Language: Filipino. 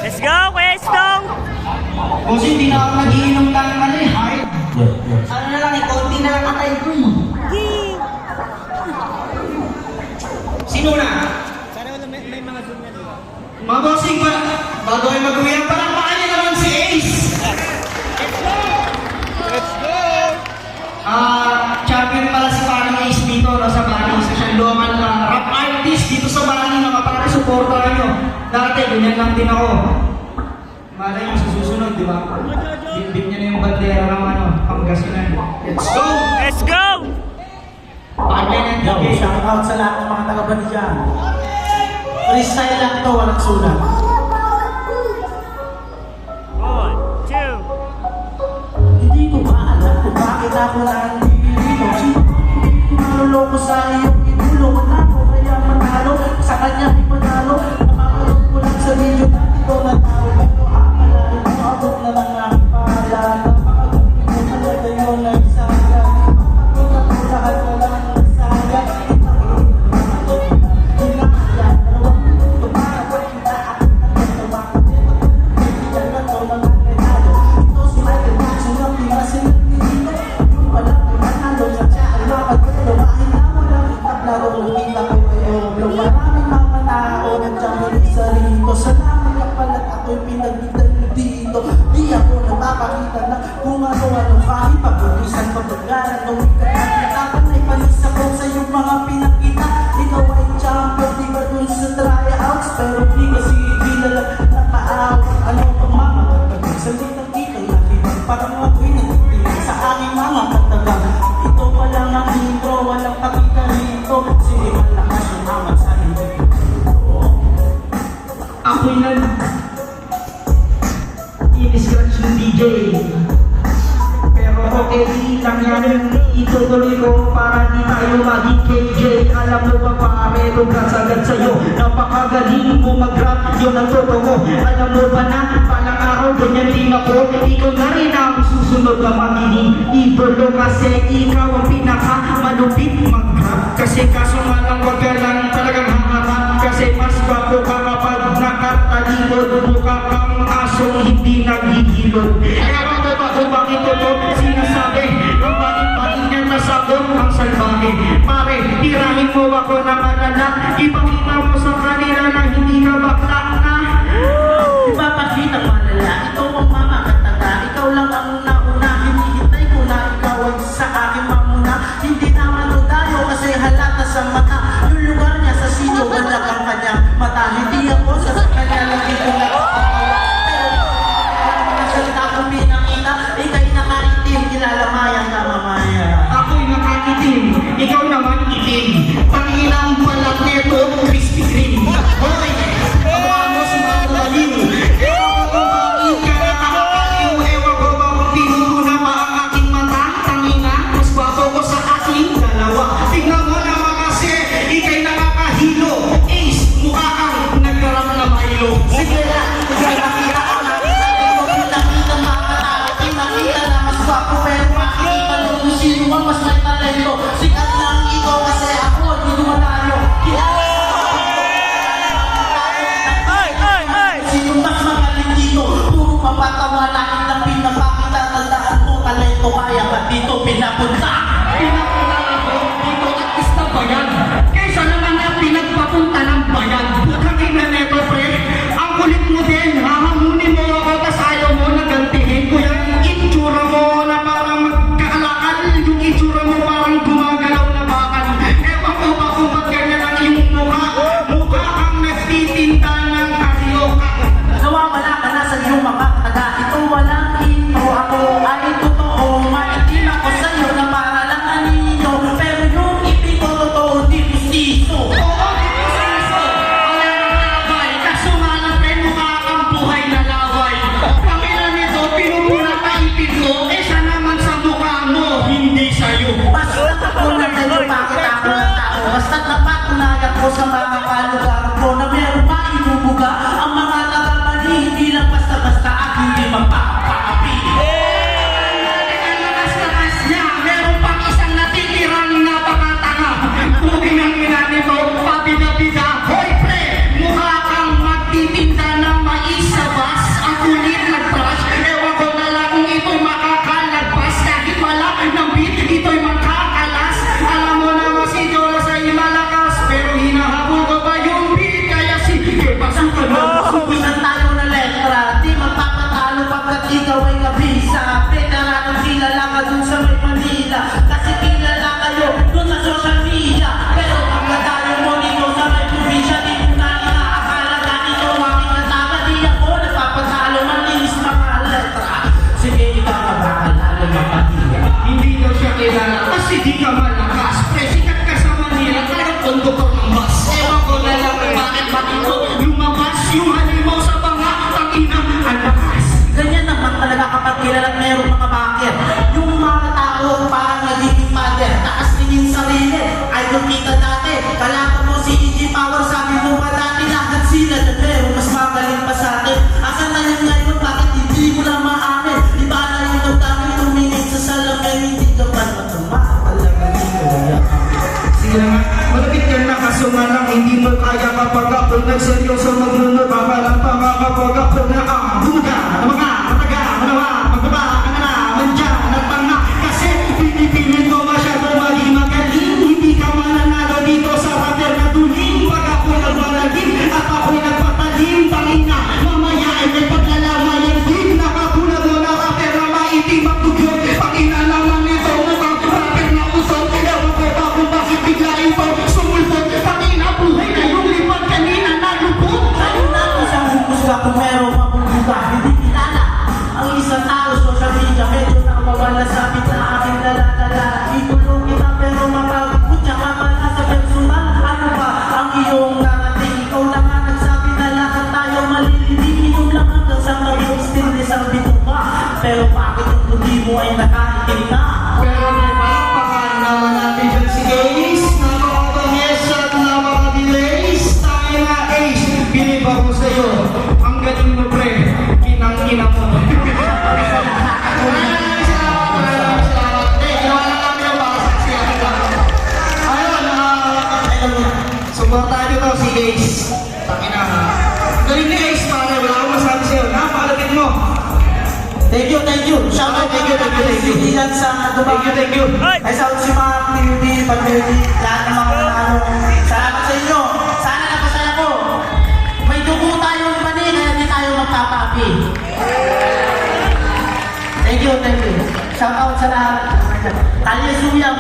Let's go, Kuya Stong! Kasi hindi na ako mag-iinom ng hard. Ano na lang, konti na lang atay ko eh. Sino na? Sana wala may mga zoom na diba? Mga bossing ba? Bago ay mag-uwi, parang paano naman si Ace? Let's go! Champion pala si parang Ace dito, no, sa Bani. Isa siyang lumangan na rap artist dito sa Bani, mga parang supportahan nyo. Dati, ganyan lang din ako. Malay yung sa susunod, di ba? Bitbit niya na yung bandera ng Pangasinan. Let's go! Let's go! Yo, shout out sa lahat ng mga taga-Bani dyan. Freestyle lang to, walang sulat. 1, 2. Hindi ko ba alam kung bakit ako nandito. Naluloko sa iyong inulo. Wala ko kaya manalo. Sa kanya ipanalo. Napapanood ko lang sa video natin ko na tao. Pero akala ko abot na lang ang pangalan. Napakagaling ko talaga yun na isaga. Napakagaling ko lahat na lang ang isaga. Kung ano-ano kahit pabulisan, pagpagalan, gawin ka nakitapan ay panis ako sa iyong mga pinakita. Ikaw ay champion, di ba dun sa tryouts? Pero di kasi kilala naka-out. Ano pang mama, pag-salitang kitang nakita, parang ako'y nagtitingin sa aking mga katagang. Ito pa lang ang intro, walang pakita rito. Sige, malakas yung amat sa hindi. Ako'y in-scratch ng DJ. Pero okay lang yan, itutuloy ko para di tayo maging KJ. Alam mo ba pare, congrats agad sa'yo. Napakagaling mo mag-rap, yun ang totoo. Alam mo ba na, palang araw ganyan din ako. Ikaw na rin ang susunod na magiging idolo. Kasi ikaw ang pinaka-malupit mag-rap. Kasi kaso nga lang wag ka lang talagang haharap. Kasi mas bago ka kapag nakatalikod. Mukha kang asong hindi naghihilod. Ewan mo ba kung bakit ito sinasabi? Kung bakit niya nasagot ang salbahe? Pare, tirahin mo ako na malala. Ipakita mo sa kanila na hindi ka bakla na. Ipapakita malala, ikaw ang mama kataga. Ikaw lang ang nauna, hinihintay ko na ikaw ay sa aking mamuna. Hindi naman o tayo kasi halata sa mata. Yung lugar niya sa sino, wala kang kanyang mata. Hindi ako sa kanya lang ito na Ako'y nakaitim, ikaw naman itim. Pangilang balat neto, crispy green. Hoy, awa mo sa mga baliw. Ewan ko kung bakit ka nakakaliw. Ewan ko ba kung pinuna pa ang aking mata. Tangina, mas bago ko sa aking dalawa. Tignan mo naman kasi, ikay nakakahilo. Ace, mukha kang nagkarap na Milo. Sige lang, nakakita ko na. Ikaw pinakita mga tao, pinakita na mas wapo pero makikita nyo kung sino ang mas may talento. Sikat lang ikaw kasi ako, hindi manalo. Sino mas magaling dito? Puro mapatawa na kitang pinapakita. Tandaan mo talento, kaya ka dito pinapunta. Pinapunta ako dito atista bayan. Kaysa naman na pinagpapunta ng bayan. Bukang ina neto, pre. Ang kulit mo din, hahamunin mo ako, tas ayaw mo na gantihin ko yung itsura mo na parang magkaalakal. Yung itsura mo parang gumagalaw na bakal. Ewan ko ba kung ba't ganyan ang iyong mukha? Mukha kang nagtitinda ng karyoka. Nawawala ka na sa iyong mga taga. Ito walang intro. Ako ay totoo. Maitim ako sa'yo na para lang kanina. Supisan tayo na letra, di magpapatalo pagkat ikaw ay nabisa. Veteranong kilala ka dun sa may Manila, kasi kilala kayo dun sa social media. Pero pag nadalo mo dito sa may probinsya, di mo na inaakala ganito aking katama. Di ako nagpapatalo, malinis mga letra. Sige, ikaw ka ba kalalo mapatiya? Hindi daw siya kilala kasi di ka malakas. Sikat ka sa Manila, parang konduktor ng bus. Ewan ko na lang kung bakit bakito lumabas yung halimaw sa banga. Tanginang alakas. Ganyan naman talaga kapag kilala at mayroong mga bakit. Yung mga tao parang nagiging mother, takas tingin sarili. Idol kita dati, kalaban mo si EG Power, sabi mo ba dati lahat sila na pero mas magaling pa sa atin. Asan na yun ngayon, bakit hindi mo na maamin? Iba na yung nagdaming tumingin sa salamin, hindi ka pa matuma. Talaga dito yan. Sige nga, malapit ka na kaso nga lang hindi mo kaya kapag ako nagseryoso maglunod. Papalang pa nga kapag ako na buga na mga mataga, manawa, magbaba ka na naman dyan at panga. Kasi pinipilit mo masyado maging magaling. Hindi ka mananalo dito sa pader na tuling. Pag ako nagmalagim at ako'y nagpatalim. Tangina, mamaya ay may paglalaman din. Nakabulag mo na pader na maitim at dugyot. Pag inalaman nito mukhang pader na usok. Ewan ko ba kung bakit bigla ito sumulpot. Tangina, buhay na yung lipad kanina nalupot. Tayo na isang humusga kung merong mabubuga, hindi kilala. Ang isang tao, social media, medyo nakawawala sa akin na aking dala-dala. Itulong kita pero mapagod, tsaka pala sa personal. Ano ba ang iyong narating? Ikaw lang ang nagsabi na lahat tayo malilindi. Inom lang hanggang sa maging stillness ang bituka. Pero bakit yung hindi mo ay nakaitim na? Pero may palakpakan naman natin dyan si Ace. Napakatamis at napaka-delays. Tayo na Ace, bilib ako sa'yo. Ang galing mo pre, kinang-ina mo. Maraming salamat. Ginawa lang namin ang makasaksiyan ka. Ayun, suportahan nyo to si Ace. Tangina ha. Ang galing ni Ace pare, wala akong masabi sa'yo. Napakalapit mo. Thank you, thank you. Shout out, thank you. Yan sa Dubai. Thank you. Ay, sa si Mark, PUD, Pag-Baby, lahat ng mga salamat sa inyo. Sana napasaya ko. May dugo tayong mani, kaya di tayo magpapapi. Thank you, thank you. Shout out sa lahat. Talia Suyang,